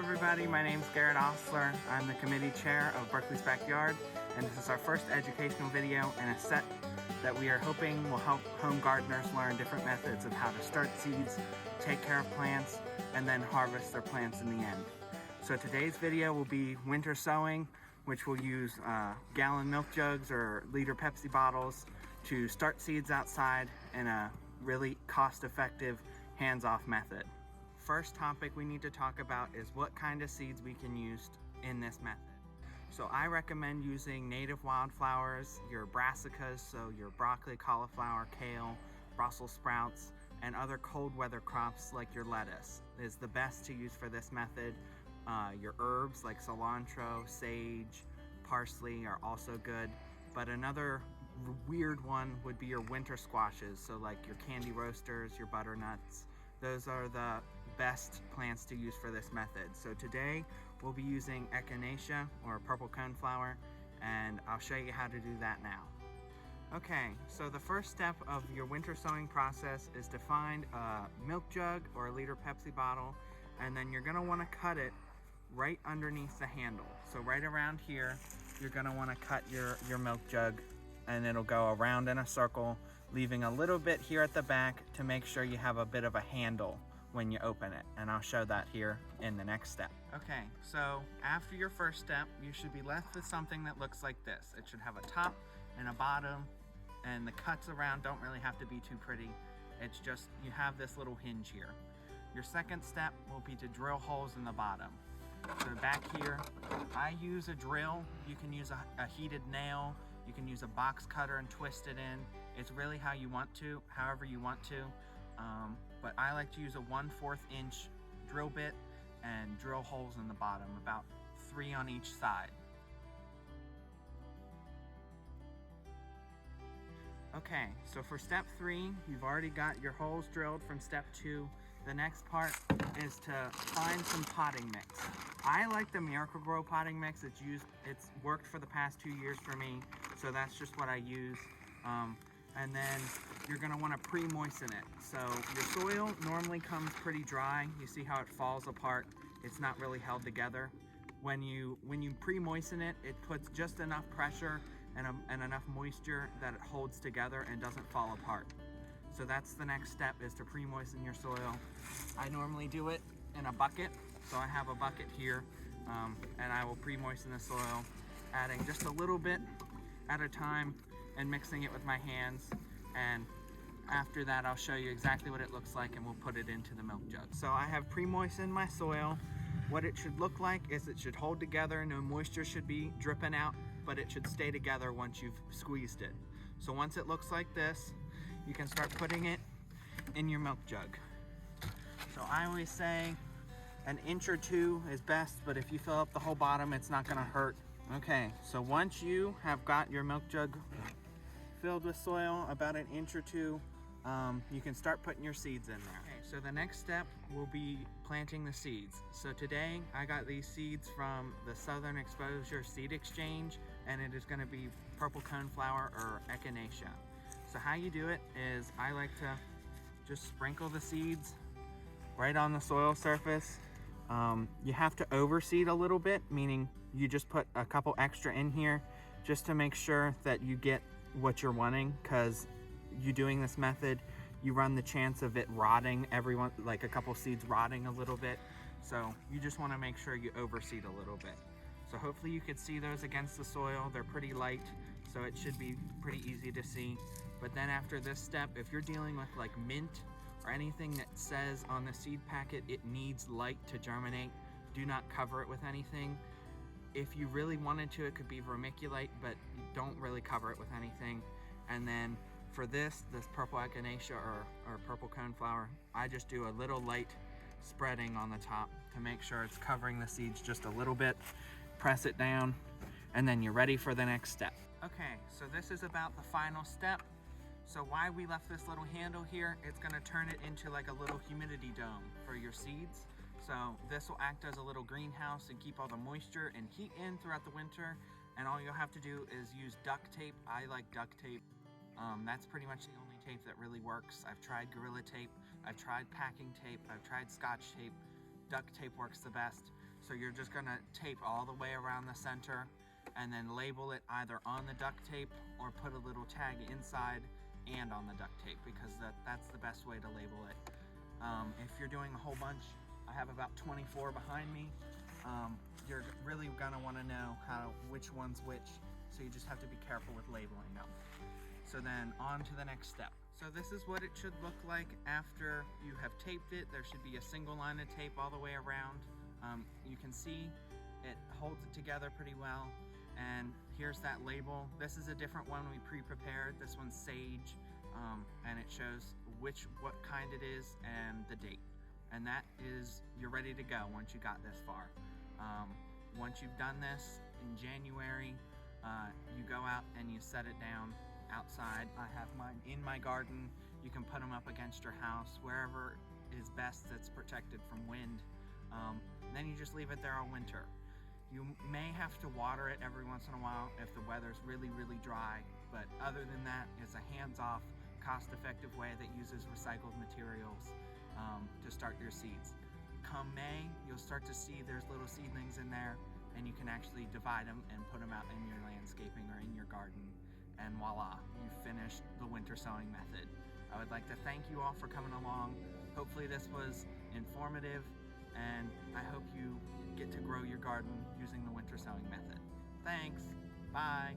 everybody, my name is Garrett Osler. I'm the committee chair of Berkeley's Backyard, and this is our first educational video in a set that we are hoping will help home gardeners learn different methods of how to start seeds, take care of plants, and then harvest their plants in the end. So today's video will be winter sowing, which will use gallon milk jugs or liter Pepsi bottles to start seeds outside in a really cost-effective, hands-off method. First topic we need to talk about is what kind of seeds we can use in this method. So I recommend using native wildflowers, your brassicas, so your broccoli, cauliflower, kale, Brussels sprouts, and other cold weather crops like your lettuce is the best to use for this method. Your herbs like cilantro, sage, parsley are also good, but another weird one would be your winter squashes, so like your candy roasters, your butternuts. Those are the best plants to use for this method. So today we'll be using echinacea or purple coneflower, and I'll show you how to do that now. Okay, so the first step of your winter sowing process is to find a milk jug or a liter Pepsi bottle, and then you're gonna wanna cut it right underneath the handle. So right around here, you're gonna wanna cut your milk jug, and it'll go around in a circle, leaving a little bit here at the back to make sure you have a bit of a handle when you open it. And I'll show that here in the next step. Okay, so after your first step, you should be left with something that looks like this. It should have a top and a bottom, and the cuts around don't really have to be too pretty. It's just, you have this little hinge here. Your second step will be to drill holes in the bottom. So back here, I use a drill. You can use a heated nail. You can use a box cutter and twist it in. It's really how you want to, however you want to. But I like to use a 1/4 inch drill bit and drill holes in the bottom, about 3 on each side. Okay, so for step 3, you've already got your holes drilled from step 2. The next part is to find some potting mix. I like the Miracle-Gro potting mix. It's worked for the past 2 years for me, so that's just what I use. And then you're gonna wanna pre-moisten it. So your soil normally comes pretty dry. You see how it falls apart. It's not really held together. When you pre-moisten it, it puts just enough pressure and enough moisture that it holds together and doesn't fall apart. So that's the next step, is to pre-moisten your soil. I normally do it in a bucket. So I have a bucket here, and I will pre-moisten the soil, adding just a little bit at a time and mixing it with my hands. And after that, I'll show you exactly what it looks like, and we'll put it into the milk jug. So I have pre-moistened my soil. What it should look like is it should hold together. No moisture should be dripping out, but it should stay together once you've squeezed it. So once it looks like this, you can start putting it in your milk jug. So I always say an inch or 2 is best, but if you fill up the whole bottom, it's not gonna hurt. Okay, so once you have got your milk jug filled with soil, about an inch or 2, you can start putting your seeds in there. Okay, so the next step will be planting the seeds. So today I got these seeds from the Southern Exposure Seed Exchange, and it is gonna be purple coneflower or echinacea. So how you do it is, I like to just sprinkle the seeds right on the soil surface. You have to overseed a little bit, meaning you just put a couple extra in here just to make sure that you get what you're wanting, because you doing this method, you run the chance of it rotting, like a couple seeds rotting a little bit. So you just want to make sure you overseed a little bit. So hopefully you could see those against the soil. They're pretty light, so it should be pretty easy to see. But then after this step, if you're dealing with like mint or anything that says on the seed packet it needs light to germinate, do not cover it with anything. If you really wanted to, it could be vermiculite, but don't really cover it with anything. And then for this purple echinacea or purple coneflower, I just do a little light spreading on the top to make sure it's covering the seeds just a little bit. Press it down, and then you're ready for the next step. Okay, so this is about the final step. So why we left this little handle here, it's gonna turn it into like a little humidity dome for your seeds. So this will act as a little greenhouse and keep all the moisture and heat in throughout the winter. And all you'll have to do is use duct tape. I like duct tape. That's pretty much the only tape that really works. I've tried Gorilla Tape, I've tried packing tape, I've tried Scotch tape. Duct tape works the best. So you're just gonna tape all the way around the center and then label it either on the duct tape or put a little tag inside and on the duct tape, because that's the best way to label it. If you're doing a whole bunch, I have about 24 behind me, you're really gonna wanna know which one's which, so you just have to be careful with labeling them. So then on to the next step. So this is what it should look like after you have taped it. There should be a single line of tape all the way around. You can see it holds it together pretty well. And here's that label. This is a different one we pre-prepared. This one's Sage, and it shows what kind it is and the date. And that is, you're ready to go once you got this far. Once you've done this in January, you go out and you set it down outside. I have mine in my garden. You can put them up against your house, wherever is best that's protected from wind. Then you just leave it there all winter. You may have to water it every once in a while if the weather's really, really dry, but other than that, it's a hands-off, cost-effective way that uses recycled materials to start your seeds. Come May, you'll start to see there's little seedlings in there, and you can actually divide them and put them out in your landscaping or in your garden, and voila, you've finished the winter sowing method. I would like to thank you all for coming along. Hopefully this was informative, and I hope you get to grow your garden using the winter sowing method. Thanks. Bye.